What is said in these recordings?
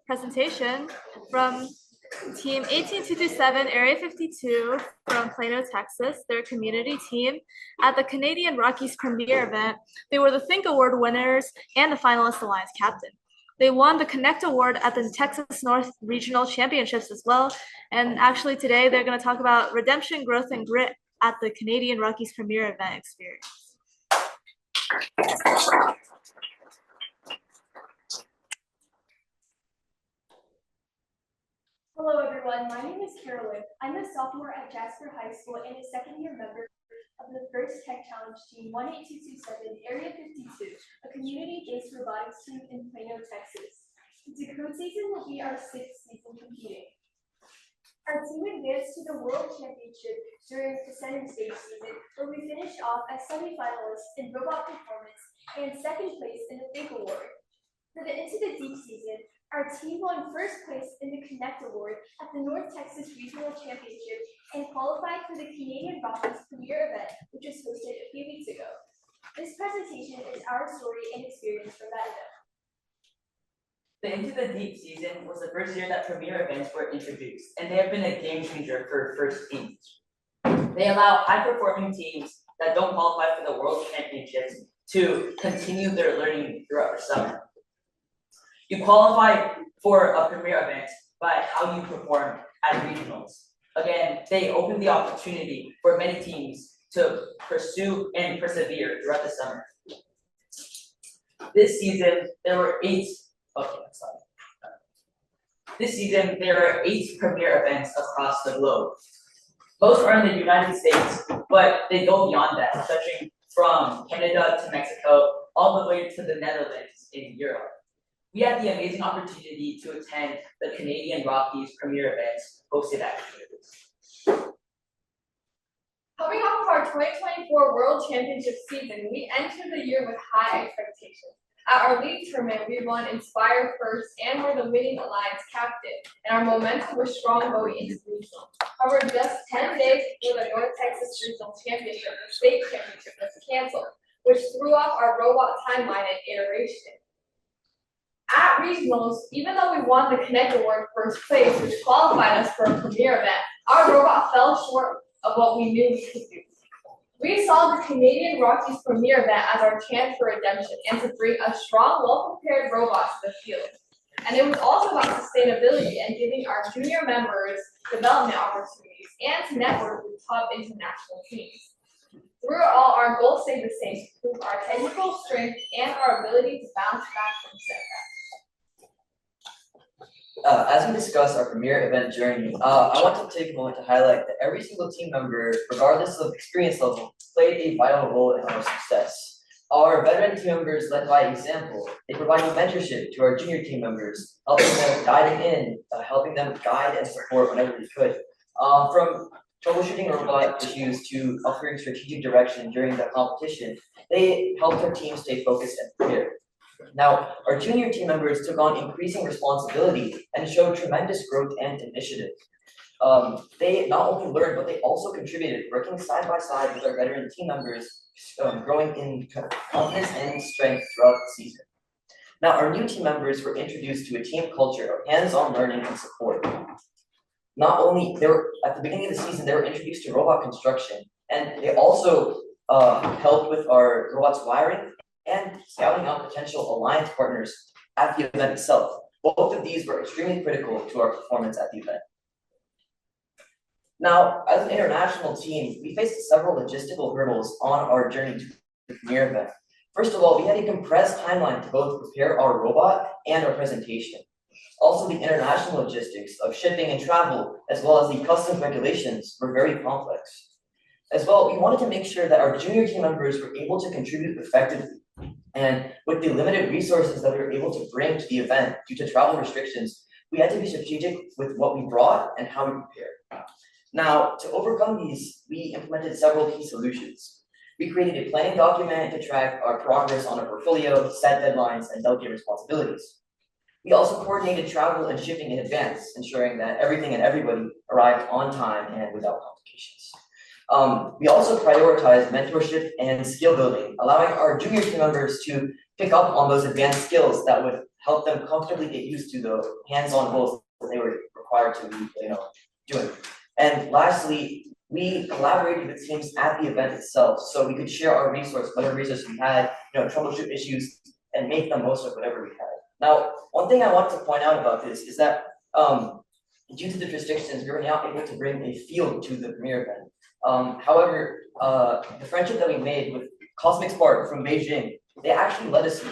presentation from Team 18227, Area 52 from Plano, Texas, their community team at the Canadian Rockies premier event. They were the Think Award winners and the finalist Alliance captain. They won the Connect Award at the Texas North Regional Championships as well. And actually today they're going to talk about redemption, growth, and grit at the Canadian Rockies premier event experience. Hello everyone, my name is Carolyn. I'm a sophomore at Jasper High School and a second-year member of the first Tech Challenge Team 18227, Area 52, a community-based robotics team in Plano, Texas. The code season will be our 6th season competing. Our team advanced to the World Championship during the center stage season, where we finished off as semi-finalists in robot performance and second place in the Think Award. For the Into the Deep season, our team won first place in the Connect Award at the North Texas Regional Championship and qualified for the Canadian Rockies premier event, which was hosted a few weeks ago. This presentation is our story and experience from that event. The Into the Deep season was the first year that premier events were introduced, and they have been a game changer for first teams. They allow high-performing teams that don't qualify for the World Championships to continue their learning throughout the summer. You qualify for a premier event by how you perform at regionals. Again, they open the opportunity for many teams to pursue and persevere throughout the summer. This season, there were eight premier events across the globe. Most are in the United States, but they go beyond that, touching from Canada to Mexico, all the way to the Netherlands in Europe. We had the amazing opportunity to attend the Canadian Rockies premier events hosted at campus. Coming off of our 2024 World Championship season, we entered the year with high expectations. At our league tournament, we won Inspire first and were the winning Alliance captain, and our momentum was strong going into the regional. However, just 10 days before the North Texas Regional Championship, the state championship was canceled, which threw off our robot timeline and iteration. At regionals, even though we won the Connect Award first place, which qualified us for a premier event, our robot fell short of what we knew we could do. We saw the Canadian Rockies premier event as our chance for redemption and to bring a strong, well-prepared robot to the field. And it was also about sustainability and giving our junior members development opportunities and to network with top international teams. Through it all, our goal stayed the same: to prove our technical strength and our ability to bounce back from setbacks. As we discuss our premier event journey, I want to take a moment to highlight that every single team member, regardless of experience level, played a vital role in our success. Our veteran team members led by example. They provided mentorship to our junior team members, helping them guide and support whenever they could. From troubleshooting robot issues to offering strategic direction during the competition, they helped our team stay focused and prepared. Now, our junior team members took on increasing responsibility and showed tremendous growth and initiative. They not only learned, but they also contributed, working side by side with our veteran team members, growing in confidence and strength throughout the season. Now, our new team members were introduced to a team culture of hands-on learning and support. Not only, at the beginning of the season, they were introduced to robot construction, and they also helped with our robot's wiring and scouting out potential alliance partners at the event itself. Both of these were extremely critical to our performance at the event. Now, as an international team, we faced several logistical hurdles on our journey to the premier event. First of all, we had a compressed timeline to both prepare our robot and our presentation. Also, the international logistics of shipping and travel, as well as the customs regulations, were very complex. As well, we wanted to make sure that our junior team members were able to contribute effectively. And with the limited resources that we were able to bring to the event due to travel restrictions, we had to be strategic with what we brought and how we prepared. Now, to overcome these, we implemented several key solutions. We created a planning document to track our progress on our portfolio, set deadlines, and delegate responsibilities. We also coordinated travel and shipping in advance, ensuring that everything and everybody arrived on time and without complications. We also prioritized mentorship and skill building, allowing our junior team members to pick up on those advanced skills that would help them comfortably get used to the hands-on roles that they were required to be, doing. And lastly, we collaborated with teams at the event itself, so we could share our whatever resources we had, troubleshoot issues, and make the most of whatever we had. Now, one thing I want to point out about this is that due to the restrictions, we were not able to bring a field to the premiere event. However, the friendship that we made with Cosmic Spark from Beijing, they actually let us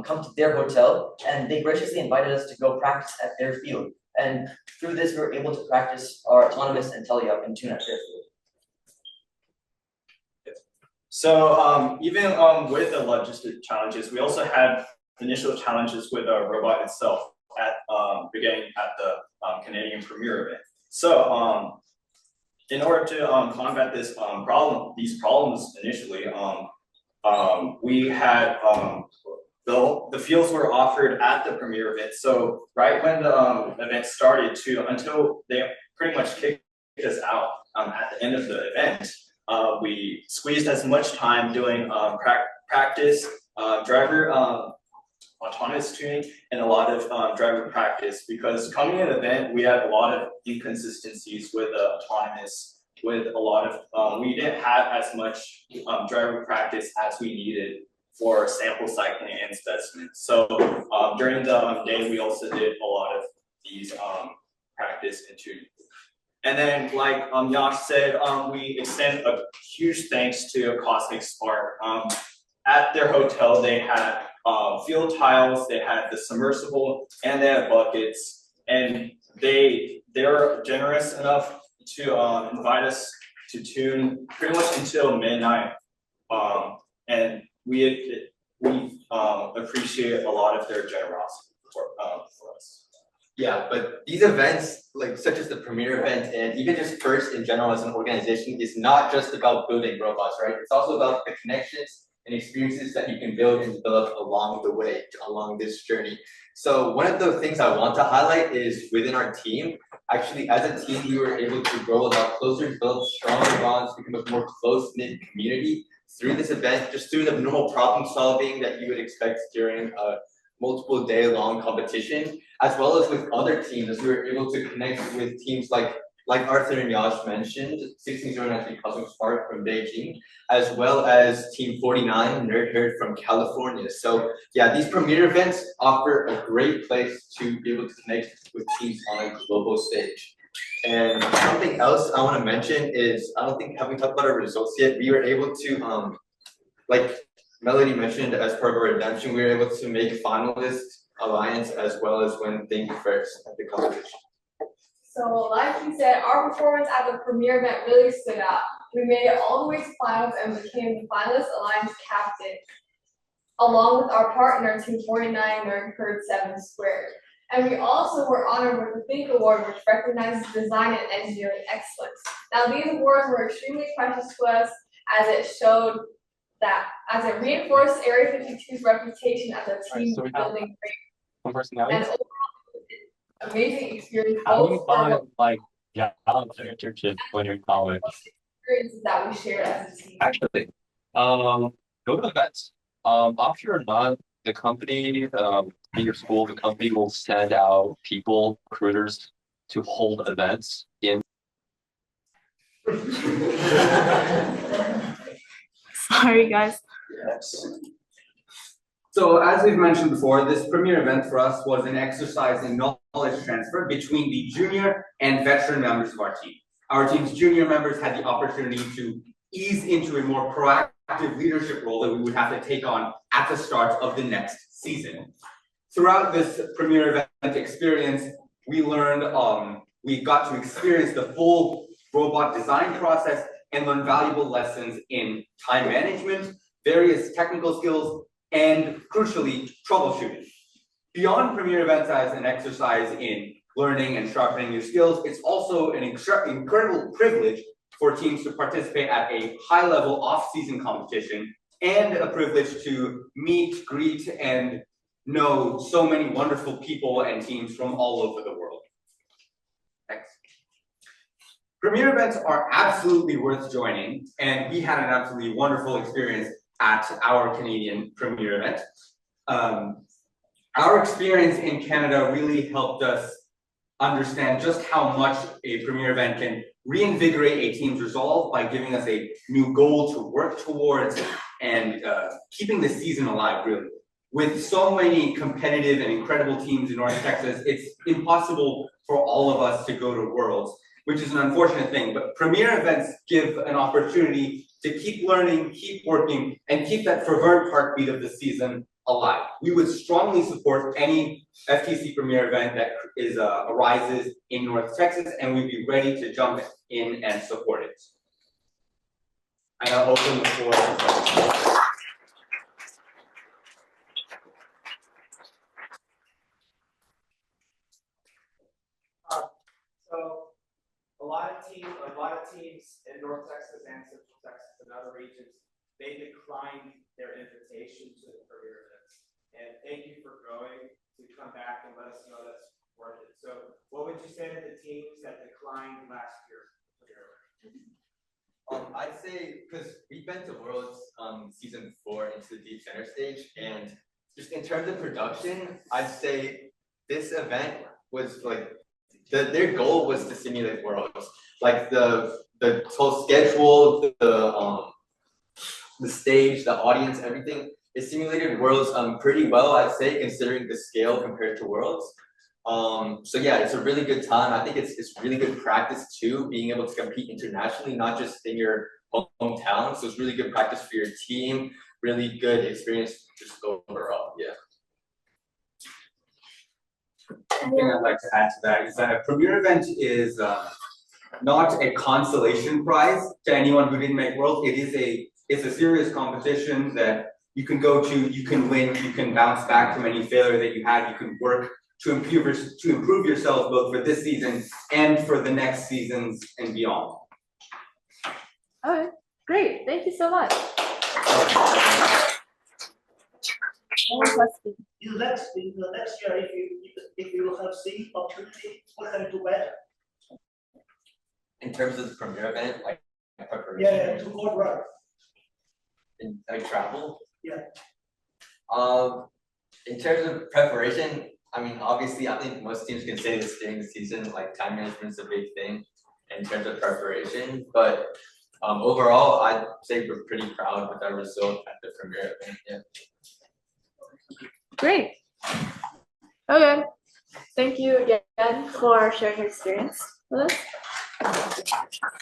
come to their hotel, and they graciously invited us to go practice at their field. And through this, we were able to practice our autonomous and tele-up and tune at their field. So even with the logistic challenges, we also had initial challenges with our robot itself at beginning at the Canadian premiere event. So in order to combat these problems initially, we had the fields were offered at the premiere event. So right when the event started until they pretty much kicked us out at the end of the event, we squeezed as much time doing practice, driver autonomous tuning, and a lot of driver practice, because coming in the event, we had a lot of inconsistencies with autonomous, with a lot of, we didn't have as much driver practice as we needed for sample cycling and specimens. So during the day, we also did a lot of these practice and tuning. And then, like Yash said, we extend a huge thanks to Cosmic Spark. At their hotel, they had field tiles, they had the submersible, and they had buckets. And they're generous enough to invite us to tune pretty much until midnight. And we appreciate a lot of their generosity for us. Yeah, but these events, like such as the premiere event and even just FLYSET in general as an organization, is not just about building robots, right? It's also about the connections and experiences that you can build and develop along the way, along this journey. So one of the things I want to highlight is within our team, actually as a team, we were able to grow a lot closer, develop stronger bonds, become a more close-knit community through this event, just through the normal problem solving that you would expect during a multiple day-long competition, as well as with other teams. We were able to connect with teams like Arthur and Yash mentioned, 16093 Cosmic Spark from Beijing, as well as Team 49 Nerd Herd from California. So yeah, these premiere events offer a great place to be able to connect with teams on a global stage. And something else I want to mention is, I don't think, have we talked about our results yet? We were able to, like Melody mentioned, as part of our redemption, we were able to make finalist alliance as well as win thank you first at the competition. So like you said, our performance at the premiere event really stood out. We made it all the way to finals and became the finalist alliance captain, along with our partner Team 49 Nerd Herd 7 Squared. And we also were honored with the Think Award, which recognizes design and engineering excellence. Now these awards were extremely precious to us, as it reinforced Area 52's reputation as a team building great and overall amazing experience. How do you find like jobs or internships when you're in college? Experiences that we shared as a team. Actually, go to events. After a month, the company, in your school, the company will send out people, recruiters, to hold events in. Sorry, guys. Yes. So as we've mentioned before, this premiere event for us was an exercise in knowledge transfer between the junior and veteran members of our team. Our team's junior members had the opportunity to ease into a more proactive leadership role that we would have to take on at the start of the next season. Throughout this premiere event experience, we learned, we got to experience the full robot design process and learn valuable lessons in time management, various technical skills, and crucially, troubleshooting. Beyond premiere events as an exercise in learning and sharpening your skills, it's also an incredible privilege for teams to participate at a high-level off-season competition, and a privilege to meet, greet, and know so many wonderful people and teams from all over the world. Next. Premiere events are absolutely worth joining, and we had an absolutely wonderful experience at our Canadian premiere event. our experience in Canada really helped us understand just how much a premier event can reinvigorate a team's resolve by giving us a new goal to work towards and keeping the season alive, really. With so many competitive and incredible teams in North Texas, it's impossible for all of us to go to Worlds, which is an unfortunate thing, but premier events give an opportunity to keep learning, keep working, and keep that fervent heartbeat of the season alive. We would strongly support any FTC premier event that arises in North Texas, and we'd be ready to jump in and support it. And I'll open the floor to questions. So a lot of teams in North Texas and Central Texas and other regions, they declined their invitation to the premier events. And thank you for going to come back and let us know that's worth it. So what would you say to the teams that declined last year? I'd say, because we've been to Worlds season 4 into the deep center stage, and just in terms of production, I'd say this event was like their goal was to simulate Worlds. Like the whole schedule, the stage, the audience, everything. It simulated Worlds pretty well, I'd say, considering the scale compared to Worlds. So yeah, it's a really good time. I think it's really good practice too, being able to compete internationally, not just in your hometown. So it's really good practice for your team, really good experience just overall, yeah. One thing I'd like to add to that is that a premier event is not a consolation prize to anyone who didn't make Worlds. It's a serious competition that you can go to, you can win, you can bounce back from any failure that you had, you can work to improve yourself both for this season and for the next seasons and beyond. All right, great. Thank you so much. Any questions? In the next year, if you have the opportunity, what can you do better? In terms of the premier event, like preparation. Yeah, to go right. In like travel. Yeah. In terms of preparation, I mean, obviously, I think most teams can say this during the season, like time management is a big thing in terms of preparation. But overall, I'd say we're pretty proud with our result at the premier event. Yeah. Great. Okay. Thank you again for sharing your experience with us.